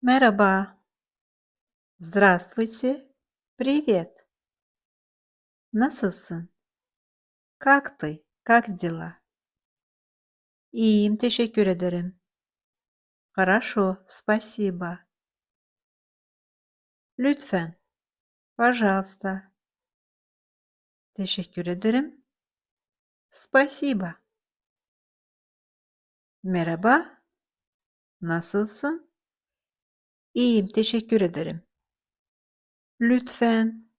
Merhaba. Здравствуйте. Привет. Nasılsın? Как ты? Как дела? İyiyim, teşekkür ederim. Хорошо, спасибо. Lütfen. Пожалуйста. Teşekkür ederim. Спасибо. Merhaba. Nasılsın? İyiyim, teşekkür ederim. Lütfen.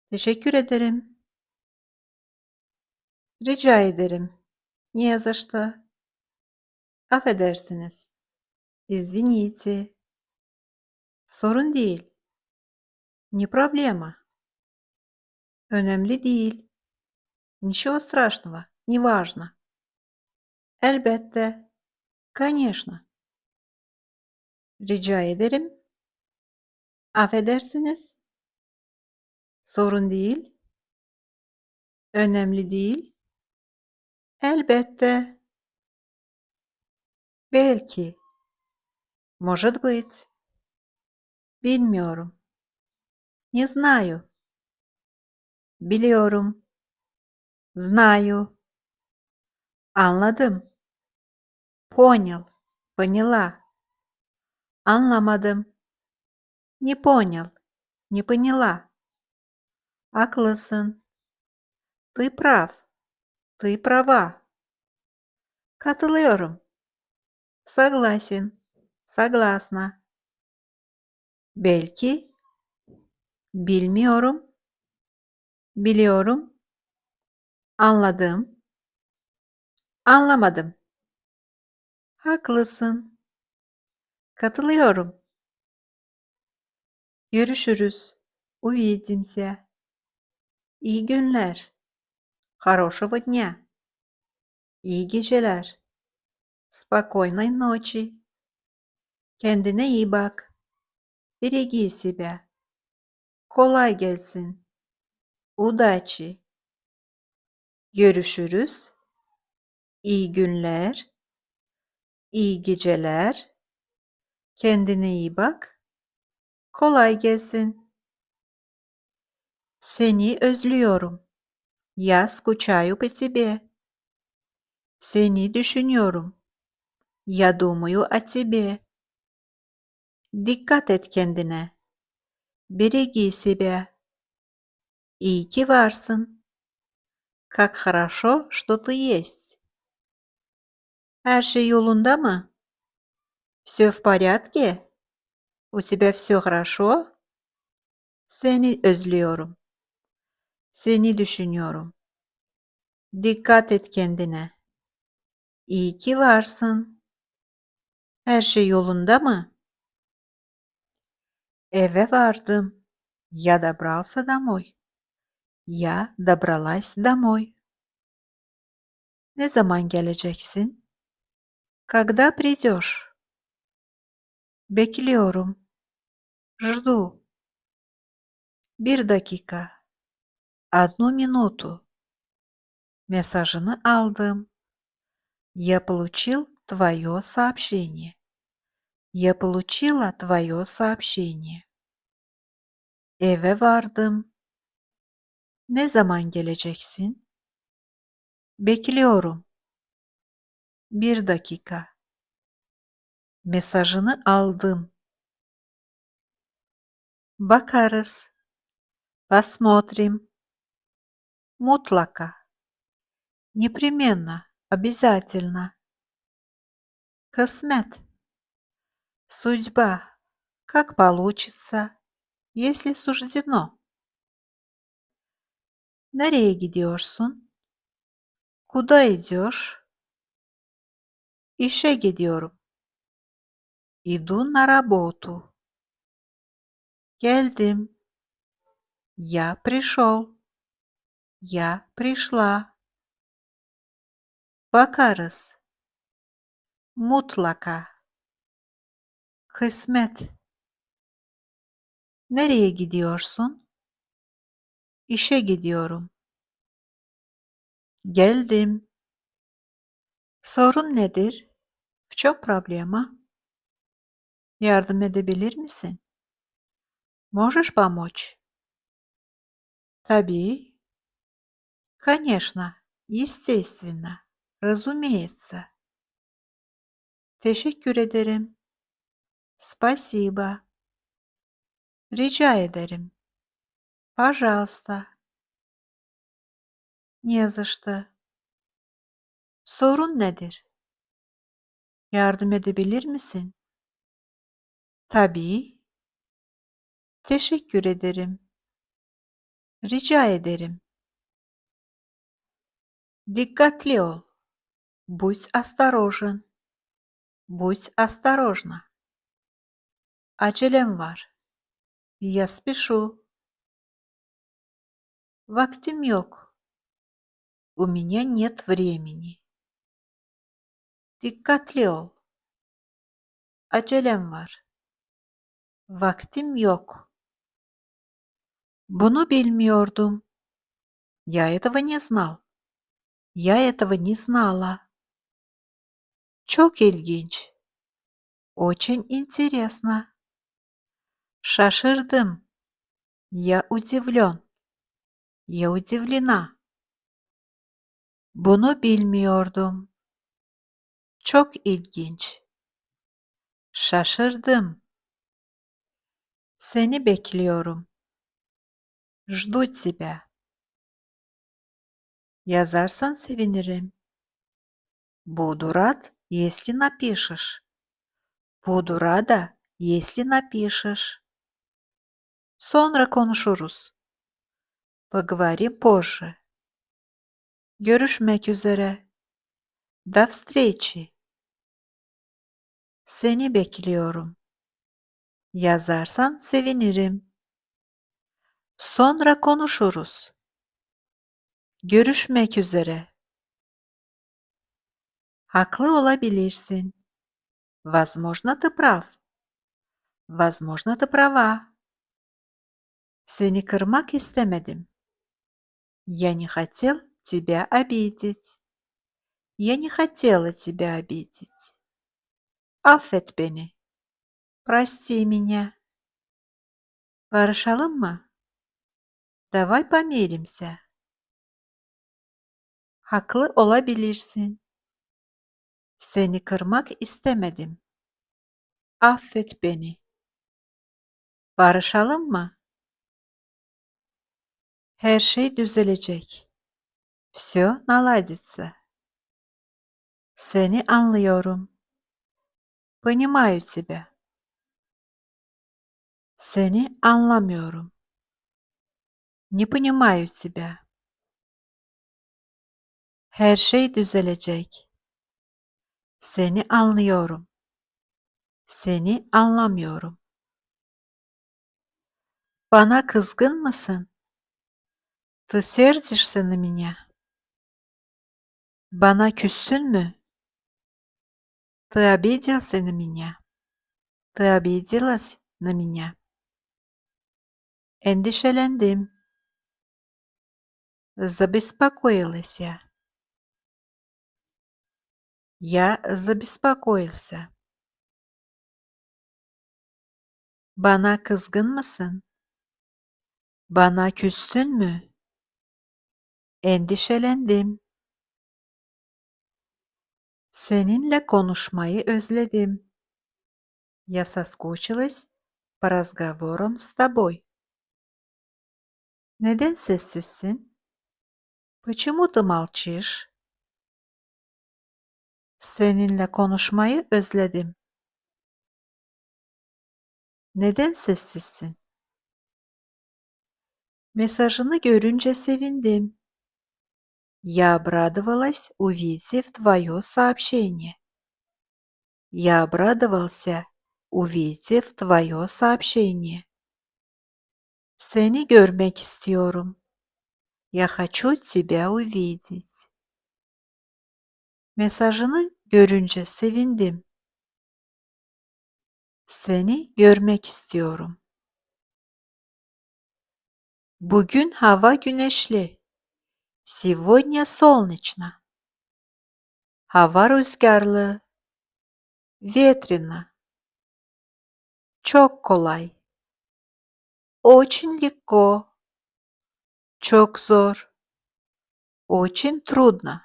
Teşekkür ederim. Rica ederim. Не за что. Affedersiniz. Извините. Sorun değil. Не проблема. Önemli değil. Ничего страшного, неважно. Elbette. Конечно. Rica ederim. Affedersiniz. Sorun değil. Önemli değil. Elbette. Belki. Может быть. Bilmiyorum. Не знаю. Biliyorum. Знаю. Anladım. Понял. Поняла. Anlamadım. Не понял. Не поняла. Haklısın. Ты прав. Ты права. Katılıyorum. Согласен. Согласна. Belki. Bilmiyorum. Biliyorum. Anladım. Anlamadım. Haklısın. Katılıyorum. Görüşürüz. Увидимся. İyi günler. Хорошего дня. İyi geceler. Спокойной ночи. Kendine iyi bak. Береги себя. Kolay gelsin. Удачи. Görüşürüz. İyi günler. İyi geceler. Kendine iyi bak. Kolay gelsin. Seni özlüyorum. Я скучаю по тебе. Seni düşünüyorum. Я думаю о тебе. Dikkat et kendine. Береги себя. İyi ki varsın. Как хорошо, что ты есть. Her şey yolunda mı? Всё в порядке? У тебя всё хорошо? Seni özlüyorum. Seni düşünüyorum. Dikkat et kendine. İyi ki varsın. Her şey yolunda mı? Eve vardım. Я добрался домой. Я добралась домой. Ne zaman geleceksin? Когда придешь? Bekliyorum. Жду. Bir dakika. Одну минуту. Mesajını aldım. Я получил твое сообщение. Я получила твое сообщение. Eve vardım. Ne zaman geleceksin? Bekliyorum. Bir dakika. Mesajını aldım. Bakarız. Посмотрим. Mutlaka. Непременно. Обязательно. Кısmet. Судьба. Как получится, если суждено. Nereye gidiyorsun? Куда идешь? İşe gidiyorum. Иду на работу. Geldim. Я пришел. Я пришла. Bakarız. Mutlaka. Kısmet. Nereye gidiyorsun? İşe gidiyorum. Geldim. Sorun nedir? В чём проблема? Yardım edebilir misin? Можешь помочь? Tabii. Конечно. Естественно. Разумеется. Teşekkür ederim. Спасибо. Rica ederim. Пожалуйста. Не за что. Sorun nedir? Yardım edebilir misin? Tabii. Teşekkür ederim. Rica ederim. Dikkatli ol. Будь осторожен. Будь осторожна. Acelem var. Я спешу. Vaktim yok. У меня нет времени. Dikkatli ol. Acelem var. Vaktim yok. Bunu bilmiyordum. Я этого не знал. Я этого не знала. Çok ilginç. Очень интересно. Şaşırdım. Я удивлен. Я удивлена. Bunu bilmiyordum. Çok ilginç. Şaşırdım. Seni bekliyorum. Жду тебя. Yazarsan sevinirim. Буду рад, если напишешь. Буду рада, если напишешь. Sonra konuşuruz. Поговорим позже. Görüşmek üzere. До встречи. Seni bekliyorum. Yazarsan sevinirim. Sonra konuşuruz. Görüşmek üzere. Haklı olabilirsin. Возможно, ты прав. Возможно, ты права. Seni kırmak istemedim. Я не хотел тебя обидеть. Я не хотела тебя обидеть. Affet beni. Прости меня. Barışalım mı? Давай помиримся. Haklı olabilirsin. Seni kırmak istemedim. Affet beni. Barışalım mı? Her şey düzelecek. Всё наладится. Seni anlıyorum. Понимаю тебя. Seni anlamıyorum. Не понимаю тебя. Her şey düzelecek. Seni anlıyorum. Seni anlamıyorum. Bana kızgın mısın? Ты сердишься на меня? Bana küstün mü? Ты обиделся на меня? Ты обиделась на меня? Endişelendim. Забеспокоилась я. Я забеспокоился. Bana kızgın mısın? Bana küstün mü? Endişelendim. Seninle konuşmayı özledim. Я соскучилась по разговорам с тобой. Neden sessizsin? Почему ты молчишь? Seninle konuşmayı özledim. Neden sessizsin? Mesajını görünce sevindim. Я обрадовалась, увидев твое сообщение. Я обрадовался, увидев твое сообщение. Seni görmek istiyorum. Я хочу тебя увидеть. Mesajını görünce sevindim. Seni görmek istiyorum. Bugün hava güneşli. Сегодня солнечно. Hava rüzgarlı. Ветрено. Çok kolay. Очень легко. Çok zor. Очень трудно.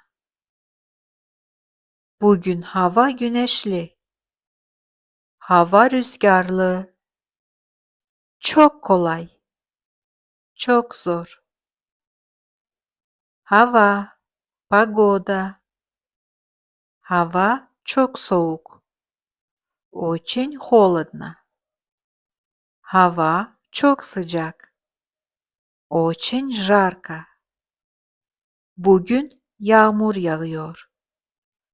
Bugün hava güneşli. Hava rüzgarlı. Çok kolay. Çok zor. Hava, погода. Hava çok soğuk. Очень холодно. Hava çok sıcak. Очень жарко. Bugün yağmur yağıyor.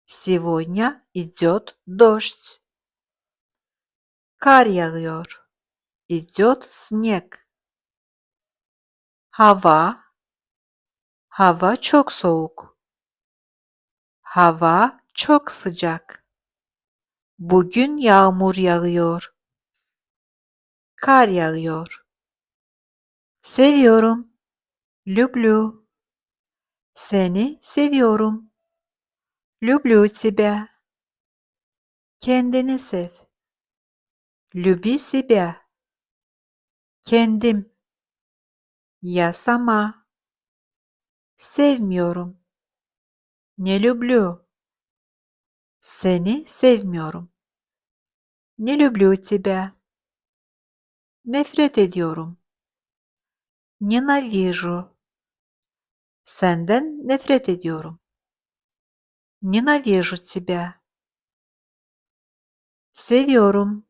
Сегодня идет дождь. Kar yağıyor. Идет снег. Hava çok soğuk. Hava çok sıcak. Bugün yağmur yağıyor. Kar yağıyor. Seviyorum. Люблю. Seni seviyorum. Люблю тебя. Kendini sev. Люби себя. Kendim. Я сама. Sevmiyorum. Не люблю. Seni sevmiyorum. Не люблю тебя. Nefret ediyorum. Ненавижу. Senden nefret ediyorum. Ненавижу тебя. Seviyorum.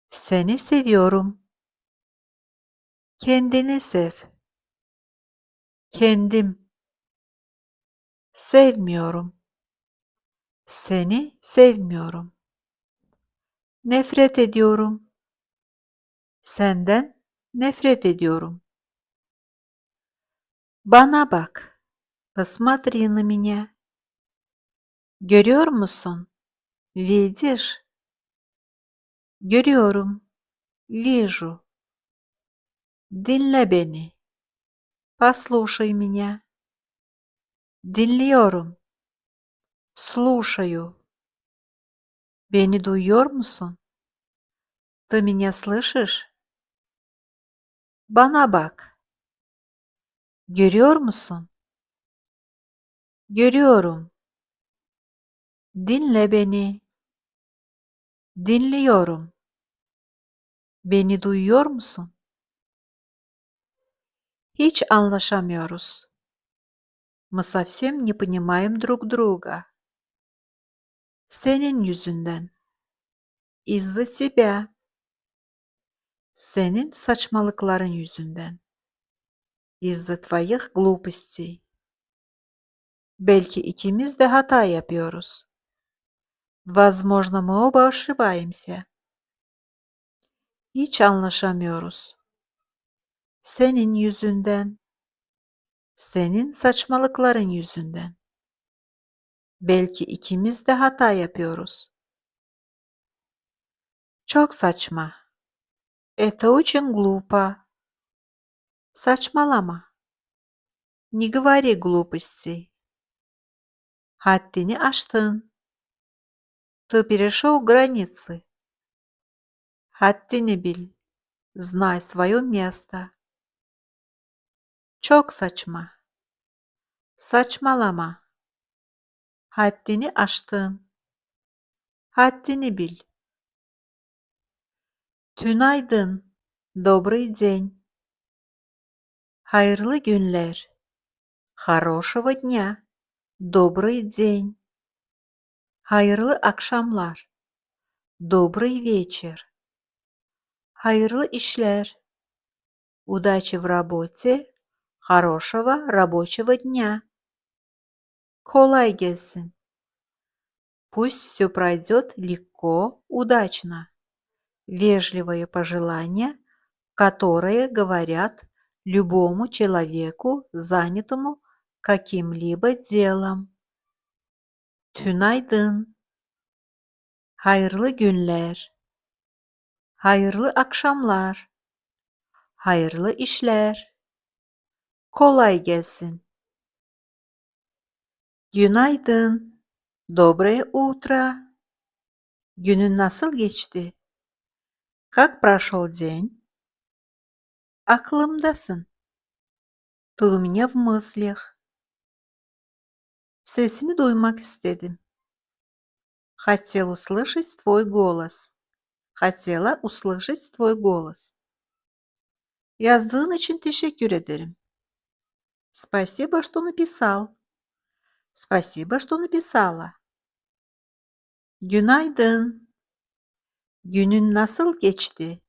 Seni seviyorum. Kendini sev. Kendim. Sevmiyorum. Seni sevmiyorum. Nefret ediyorum. Senden nefret ediyorum. Bana bak. Посмотри на меня. Görüyor musun? Видишь? Görüyorum. Вижу. Dinle beni. Послушай меня. Dinliyorum. Слушаю. Beni duyuyor musun? Ты меня слышишь? Bana bak. Görüyor musun? Görüyorum. Dinle beni. Dinliyorum. Beni duyuyor musun? Hiç anlaşamıyoruz. Мы совсем не понимаем друг друга. Senin yüzünden. Из-за тебя. Senin saçmalıkların yüzünden. Из-за твоих глупостей. Belki ikimiz de hata yapıyoruz. Возможно, мы оба ошибаемся. Hiç anlaşamıyoruz. Senin yüzünden. Senin saçmalıkların yüzünden. Belki ikimiz de hata yapıyoruz. Çok saçma. Это очень глупо. Saçmalama. Не говори глупостей. Haddini aştın. Ты перешел границы. Haddini bil. Знай свое место. Çok saçma. Saçmalama. Haddini aştın. Haddini bil. Tünaydın. Добрый день. Hayırlı günler. Хорошего дня. Добрый день. Hayırlı akşamlar. Добрый вечер. Hayırlı işler. Удачи в работе. Хорошего рабочего дня. Kolay gelsin. Пусть все пройдет легко, удачно. Вежливое пожелание, которое говорят любому человеку, занятому каким-либо делом. Tünaydın. Hayırlı günler. Hayırlı akşamlar. Hayırlı işler. Kolay gelsin. Günaydın. Доброе утро. Günün nasıl geçti? Как прошел день? Aklımdasın. Ты у меня в мыслях. Sesini duymak istedim. Хотел услышать твой голос. Хотела услышать твой голос. Yazdığın için teşekkür ederim. Спасибо, что написал. Спасибо, что написала. Günaydın. Günün nasıl geçti?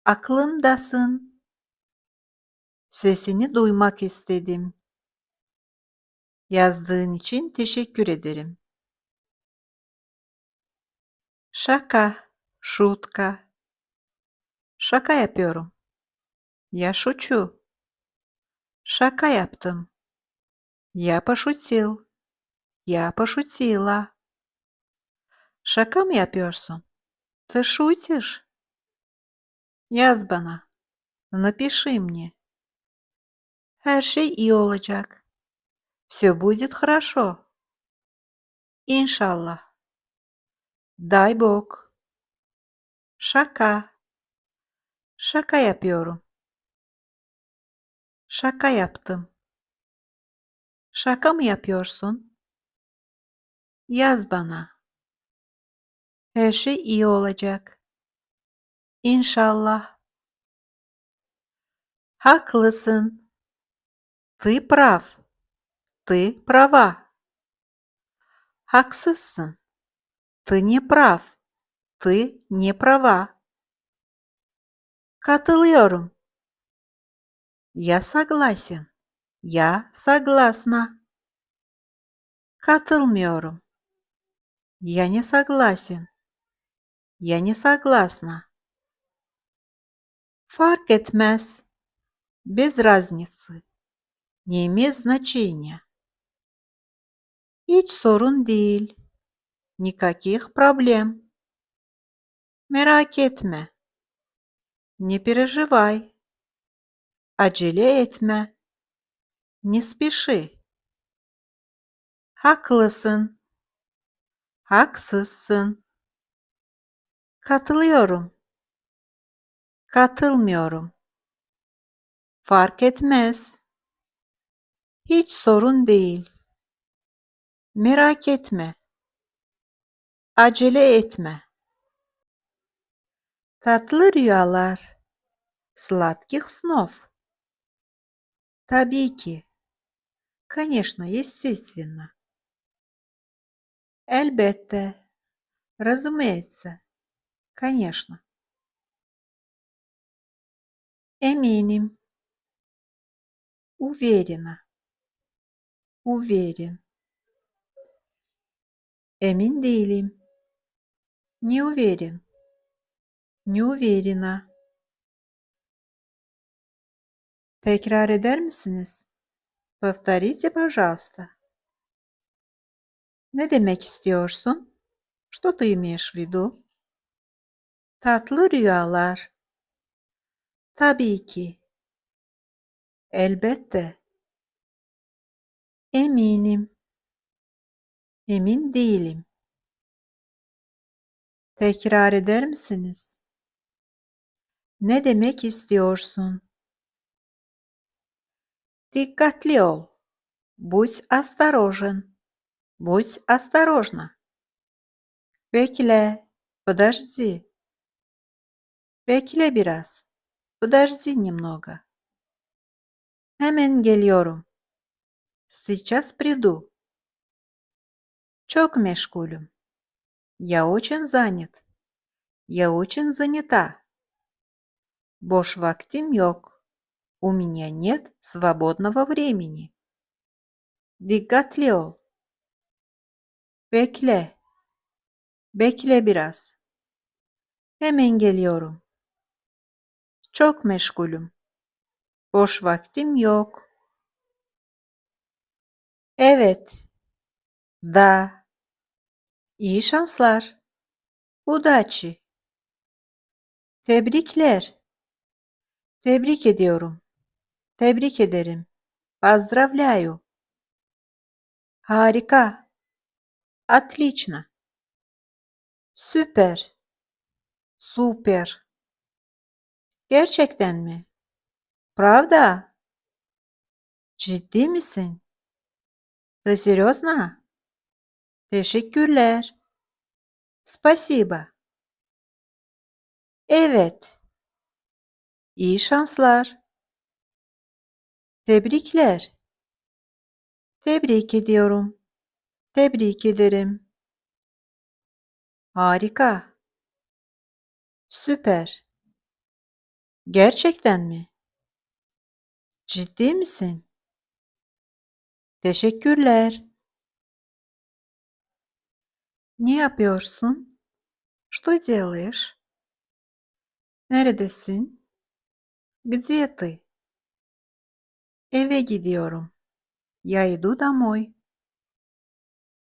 Aklımdasın. Sesini duymak istedim. Yazdığın için teşekkür ederim. Şaka, şutka. Şaka yapıyorum. Я шучу. Şaka yaptım. Я пошутил. Я пошутила. Şaka mı yapıyorsun? Ты шутишь? Yaz bana. Напиши мне. Her şey iyi olacak. Все будет хорошо. İnşallah. Дай Bог. Şaka. Şaka yapıyorum. Şaka yaptım. Şaka mı yapıyorsun? Yaz bana. Her şey iyi olacak. İnşallah. Haklısın. Ты прав. Ты права. Haksızsın. Ты не прав. Ты не права. Katılıyorum. Я согласен. Я согласна. Katılmıyorum. Я не согласен. Я не согласна. Fark etmez. Без разницы. Не имеет значения. Hiç sorun değil. Никаких проблем. Merak etme. Не переживай. Acele etme. Не спеши. Haklısın. Haksızsın. Katılıyorum. Katılmıyorum. Fark etmez. Hiç sorun değil. Merak etme. Acele etme. Tatlı rüyalar. Сладких снов. Tabii ki. Конечно, естественно. Elbette. Разумеется. Конечно. Eminim. Уверена. Уверен. Emin değilim. Не уверен. Не уверена. Tekrar eder misiniz? Повторите, пожалуйста. Ne demek istiyorsun? Что ты имеешь в виду? Tatlı rüyalar. Tabii ki. Elbette. Eminim. Emin değilim. Tekrar eder misiniz? Ne demek istiyorsun? Dikkatli ol. Будь осторожен. Будь осторожна. Bekle. Подожди. Bekle biraz. Подожди немного. Hemen geliyorum. Сейчас приду. Çok meşgulüm. Я очень занят. Я очень занята. Boş vaktim yok. У меня нет свободного времени. Dikkatli ol. Bekle. Bekle biraz. Hemen geliyorum. Çok meşgulüm. Boş vaktim yok. Evet. Da. İyi şanslar. Удачи. Tebrikler. Tebrik ediyorum. Tebrik ederim. Поздравляю. Harika. Отлично. Süper. Süper. Gerçekten mi? Правда? Ciddi misin? Ты серьезно? Teşekkürler. Спасибо. Evet. İyi şanslar. Tebrikler. Tebrik ediyorum. Tebrik ederim. Harika. Süper. Gerçekten mi? Ciddi misin? Teşekkürler. Ne yapıyorsun? Что делаешь? Neredesin? Где ты? Eve gidiyorum. Я иду домой.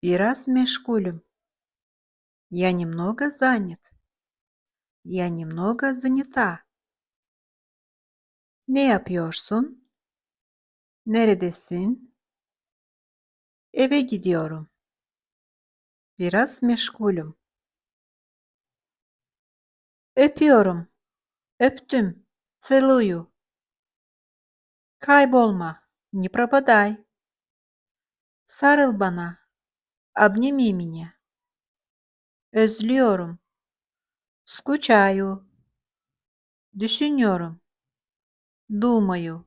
Biraz meşgulüm. Я немного занят. Я немного занята. Ne yapıyorsun? Neredesin? Eve gidiyorum. Biraz meşgulüm. Öpüyorum. Öptüm. Целую. Kaybolma. Не пропадай. Sarıl bana. Обними меня. Özlüyorum. Скучаю. Düşünüyorum. Думаю.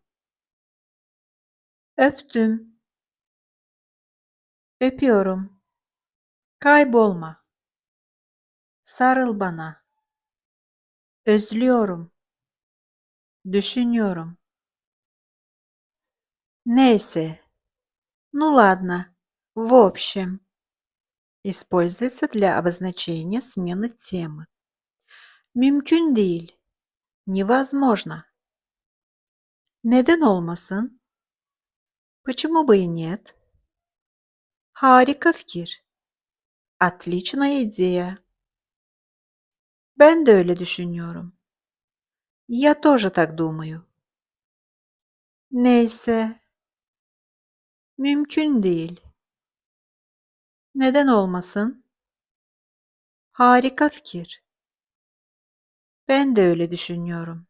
Öptüm. Öpüyorum. Kaybolma. Sarıl bana. Özlüyorum. Düşünüyorum. Neyse. Ну ладно. В общем. Используется для обозначения смены темы. Mümkün değil. Невозможно. Neden olmasın? Почему бы и нет? Harika fikir. Отличная идея. Ben de öyle düşünüyorum. Я тоже так думаю. Neyse. Mümkün değil. Neden olmasın? Harika fikir. Ben de öyle düşünüyorum.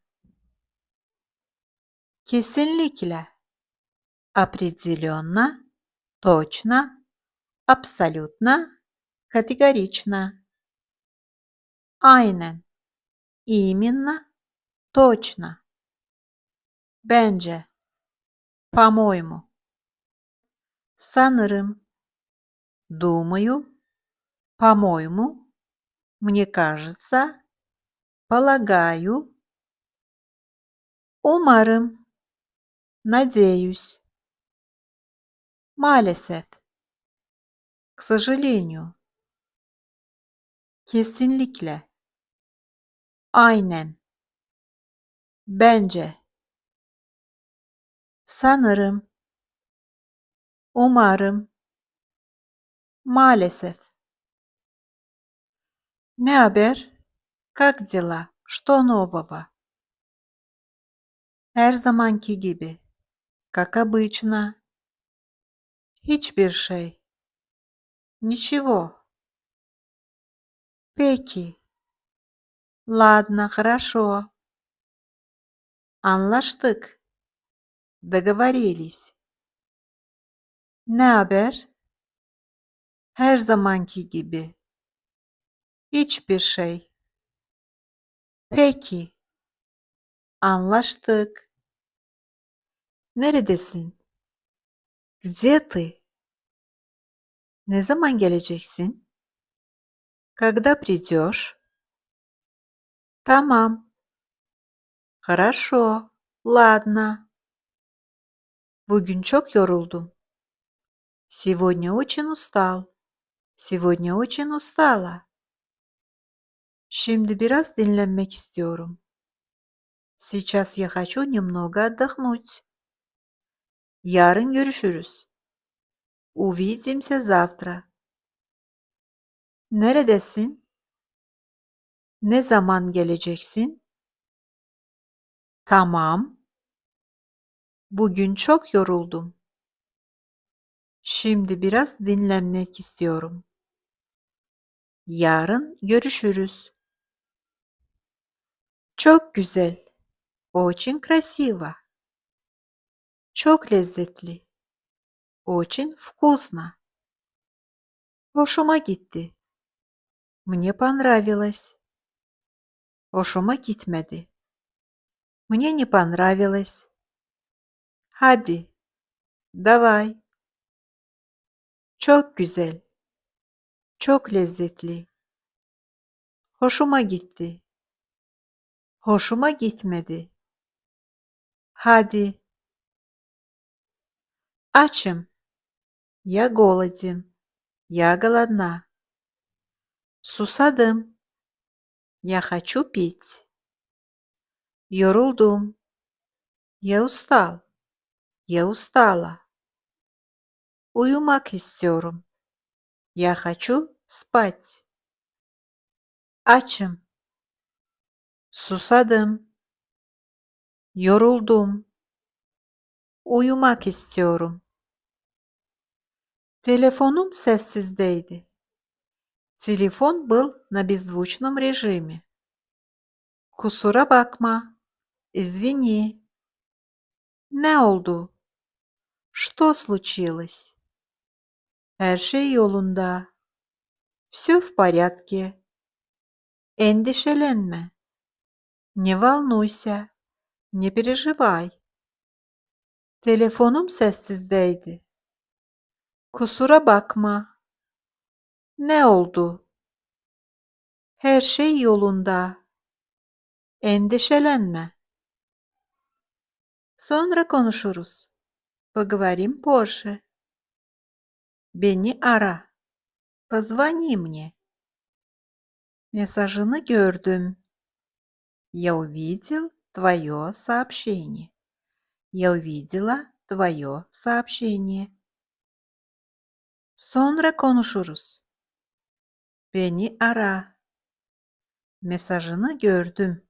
Kesinlikle. Определенно, точно, абсолютно, категорично. Aynen. Именно, точно. Bence. По-моему. Sanırım. Думаю. По-моему. Мне кажется. Полагаю. Umarım. Надеюсь. Maalesef. К сожалению. Kesinlikle. Aynen. Bence. Sanırım. Umarım. Maalesef. Ne haber? Как дела? Что нового? Her zamanki gibi. Как обычно. Hiçbir şey. Ничего. Peki. Ладно, хорошо. Anlaştık. Договорились. Ne haber? Her zamanki gibi. Hiçbir şey. Peki. Anlaştık. Neredesin? Где ты? Ne zaman geleceksin? Когда придешь? Tamam. Хорошо. Ладно. Bugün çok yoruldum. Сегодня очень устал. Сегодня очень устала. Şimdi biraz dinlenmek istiyorum. Сейчас я хочу немного отдохнуть. Yarın görüşürüz. Увидимся завтра. Neredesin? Ne zaman geleceksin? Tamam. Bugün çok yoruldum. Şimdi biraz dinlenmek istiyorum. Yarın görüşürüz. Çok güzel. Очень красиво. Çok lezzetli. Очень вкусно. Hoşuma gitti. Мне понравилось. Hoşuma gitmedi. Мне не понравилось. Hadi, давай. Çok güzel. Çok lezzetli. Hoşuma gitti. Hoşuma gitmedi. Hadi. Açım. Я голоден. Я голодна. Susadım. Я хочу пить. Yoruldum. Я устал. Я устала. Uyumak istiyorum. Я хочу спать. Açım. Susadım. Yoruldum. Uyumak istiyorum. Telefonum sessizdeydi. Телефон был на беззвучном режиме. Kusura bakma. Извини. Ne oldu? Что случилось? Her şey yolunda. Все в порядке. Endişelenme. Не волнуйся. Не переживай. Telefonum sessizdeydi. Kusura bakma. Ne oldu? Her şey yolunda. Endişelenme. Sonra konuşuruz. Поговорим позже. Beni ara. Позвони мне. Mesajını gördüm. Я увидел твое сообщение. Я увидела твое сообщение. Sonra konuşuruz. Beni ara. Mesajını gördüm.